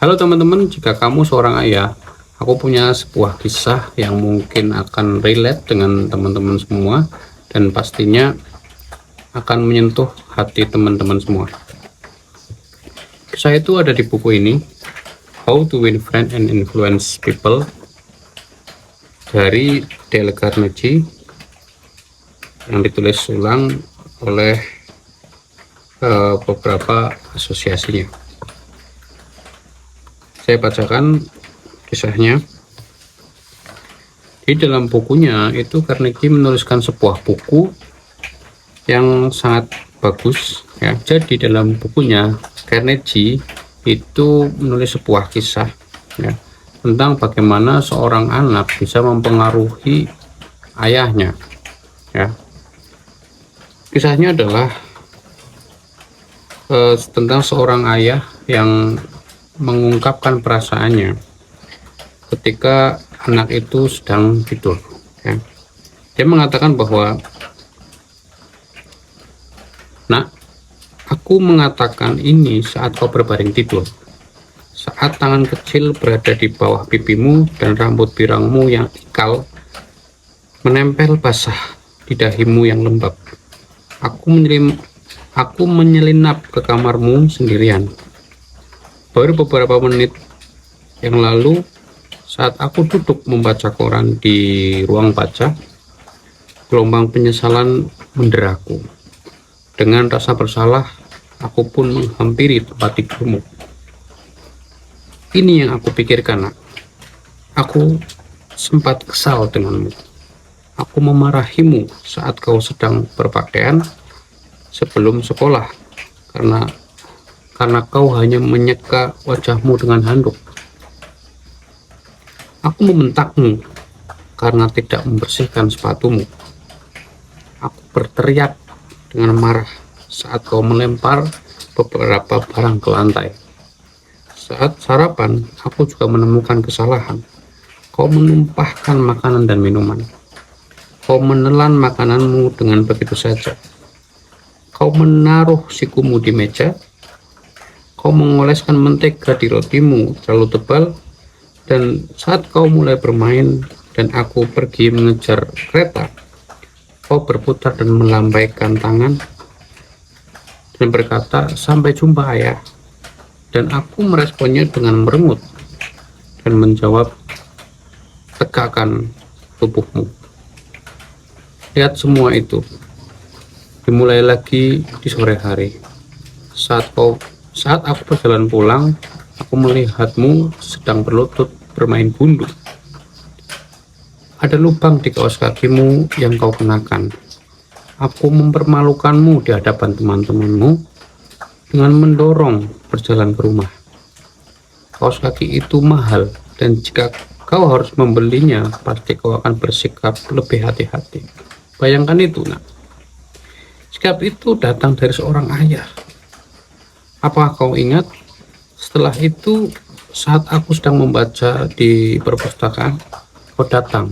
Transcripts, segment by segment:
Halo teman-teman, jika kamu seorang ayah, aku punya sebuah kisah yang mungkin akan relate dengan teman-teman semua dan pastinya akan menyentuh hati teman-teman semua. Kisah itu ada di buku ini, How to Win Friends and Influence People, dari Dale Carnegie, yang ditulis ulang oleh beberapa asosiasinya. Saya bacakan kisahnya. Di dalam bukunya itu Carnegie menuliskan sebuah buku yang sangat bagus ya. Jadi dalam bukunya Carnegie itu menulis sebuah kisah ya, tentang bagaimana seorang anak bisa mempengaruhi ayahnya ya. Kisahnya adalah tentang seorang ayah yang mengungkapkan perasaannya ketika anak itu sedang tidur ya. Dia mengatakan bahwa, "Nak, aku mengatakan ini saat kau berbaring tidur, saat tangan kecil berada di bawah pipimu dan rambut pirangmu yang ikal menempel basah di dahimu yang lembab. Aku menyelinap ke kamarmu sendirian. Baru beberapa menit yang lalu, saat aku duduk membaca koran di ruang baca, gelombang penyesalan menderaku. Dengan rasa bersalah, aku pun menghampiri tempat tidurmu. Ini yang aku pikirkan, Nak. Aku sempat kesal denganmu. Aku memarahimu saat kau sedang berpakaian sebelum sekolah, karena kau hanya menyeka wajahmu dengan handuk. Aku membentakmu karena tidak membersihkan sepatumu. Aku berteriak dengan marah saat kau melempar beberapa barang ke lantai. Saat sarapan, aku juga menemukan kesalahan. Kau menumpahkan makanan dan minuman. Kau menelan makananmu dengan begitu saja. Kau menaruh sikumu di meja. Kau mengoleskan mentega di rotimu terlalu tebal. Dan saat kau mulai bermain dan aku pergi mengejar kereta, kau berputar dan melambaikan tangan dan berkata, 'Sampai jumpa, ayah.' Dan aku meresponnya dengan merengut dan menjawab, 'Tegakkan tubuhmu.' Lihat, semua itu dimulai lagi di sore hari. Saat aku berjalan pulang, aku melihatmu sedang berlutut bermain gundu. Ada lubang di kaos kakimu yang kau kenakan. Aku mempermalukanmu di hadapan teman-temanmu dengan mendorong berjalan ke rumah. Kaos kaki itu mahal, dan jika kau harus membelinya, pasti kau akan bersikap lebih hati-hati. Bayangkan itu, Nak. Sikap itu datang dari seorang ayah. Apakah kau ingat? Setelah itu, saat aku sedang membaca di perpustakaan, kau datang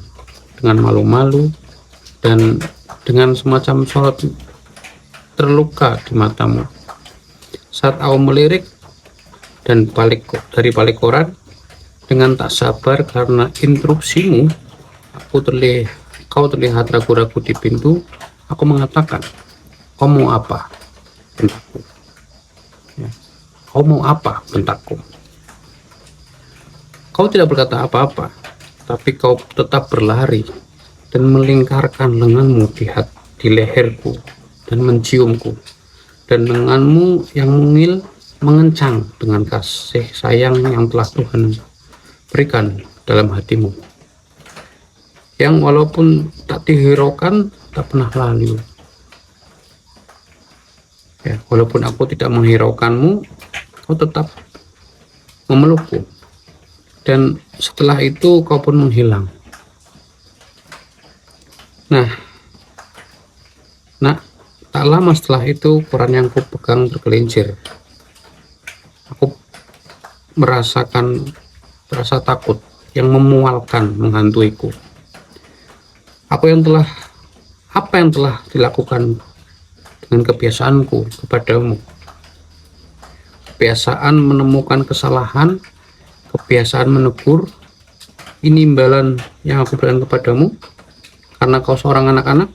dengan malu-malu dan dengan semacam sorot terluka di matamu. Saat aku melirik dan dari balik koran, dengan tak sabar karena interupsimu, kau terlihat ragu-ragu di pintu. Aku mengatakan, 'Kau mau apa?' bentakku. Ya. 'Kau mau apa?' bentakku. Kau tidak berkata apa-apa, tapi kau tetap berlari dan melingkarkan lenganmu di leherku dan menciumku, dan lenganmu yang mungil mengencang dengan kasih sayang yang telah Tuhan berikan dalam hatimu, yang walaupun tak dihiraukan, tak pernah lalu. Ya, walaupun aku tidak menghiraukanmu, kau tetap memelukku. Dan setelah itu kau pun menghilang. Nah, tak lama setelah itu koran yang ku pegang tergelincir. Aku merasakan rasa takut yang memualkan menghantuiku. Apa yang telah dilakukan dengan kebiasaanku kepadamu? Kebiasaan menemukan kesalahan kebiasaan menegur ini imbalan yang aku berikan kepadamu karena kau seorang anak-anak?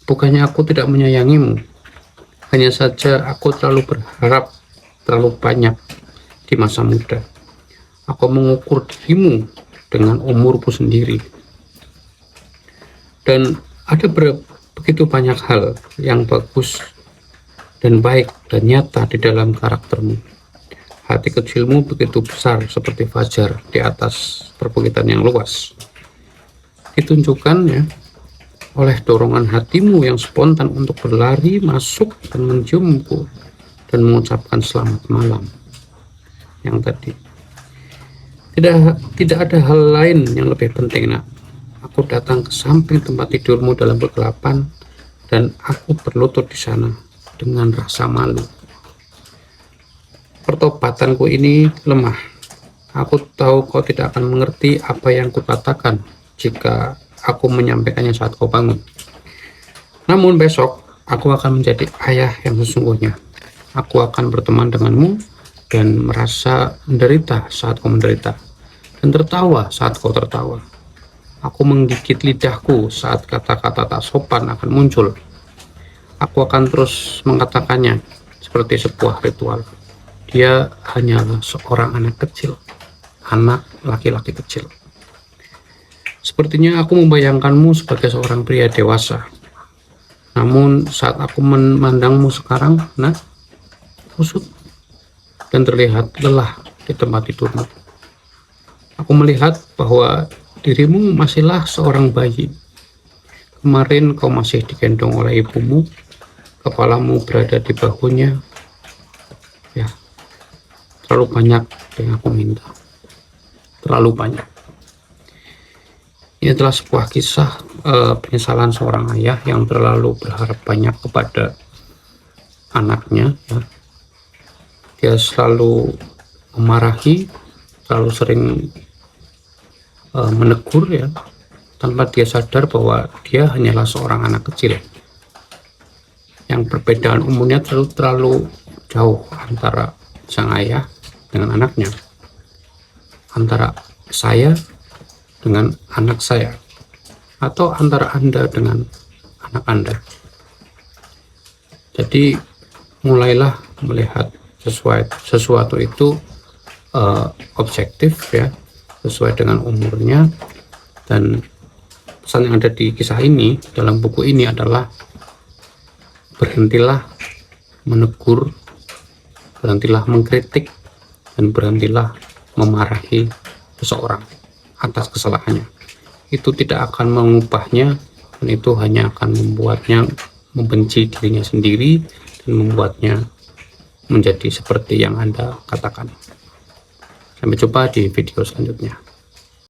Bukannya aku tidak menyayangimu, hanya saja aku terlalu berharap terlalu banyak di masa muda. Aku mengukur dirimu dengan umurku sendiri. Dan ada begitu banyak hal yang bagus dan baik dan nyata di dalam karaktermu. Hati kecilmu begitu besar seperti fajar di atas perbukitan yang luas. Ditunjukkan ya oleh dorongan hatimu yang spontan untuk berlari masuk dan menciumku dan mengucapkan selamat malam. Yang tadi tidak ada hal lain yang lebih penting, nak. Aku datang ke samping tempat tidurmu dalam kegelapan dan aku berlutut di sana dengan rasa malu. Pertobatanku ini lemah. Aku tahu kau tidak akan mengerti apa yang kukatakan jika aku menyampaikannya saat kau bangun. Namun besok aku akan menjadi ayah yang sesungguhnya. Aku akan berteman denganmu dan merasa menderita saat kau menderita, dan tertawa saat kau tertawa. Aku menggigit lidahku saat kata-kata tak sopan akan muncul. Aku akan terus mengatakannya seperti sebuah ritual. Dia hanyalah seorang anak kecil, anak laki-laki kecil. Sepertinya aku membayangkanmu sebagai seorang pria dewasa. Namun saat aku memandangmu sekarang, nak, kusut dan terlihat lelah di tempat tidurmu. Aku melihat bahwa dirimu masihlah seorang bayi. Kemarin kau masih digendong oleh ibumu, kepalamu berada di bahunya. Ya, terlalu banyak yang aku minta. Terlalu banyak. Ini adalah sebuah kisah penyesalan seorang ayah yang terlalu berharap banyak kepada anaknya. Ya. Dia selalu memarahi, selalu sering menegur ya, tanpa dia sadar bahwa dia hanyalah seorang anak kecil yang perbedaan umurnya terlalu jauh antara sang ayah dengan anaknya, antara saya dengan anak saya, atau antara Anda dengan anak Anda. Jadi mulailah melihat sesuatu itu objektif ya, sesuai dengan umurnya. Dan pesan yang ada di kisah ini, dalam buku ini adalah berhentilah menegur, berhentilah mengkritik, dan berhentilah memarahi seseorang atas kesalahannya. Itu tidak akan mengubahnya, dan itu hanya akan membuatnya membenci dirinya sendiri dan membuatnya menjadi seperti yang Anda katakan. Sampai jumpa di video selanjutnya.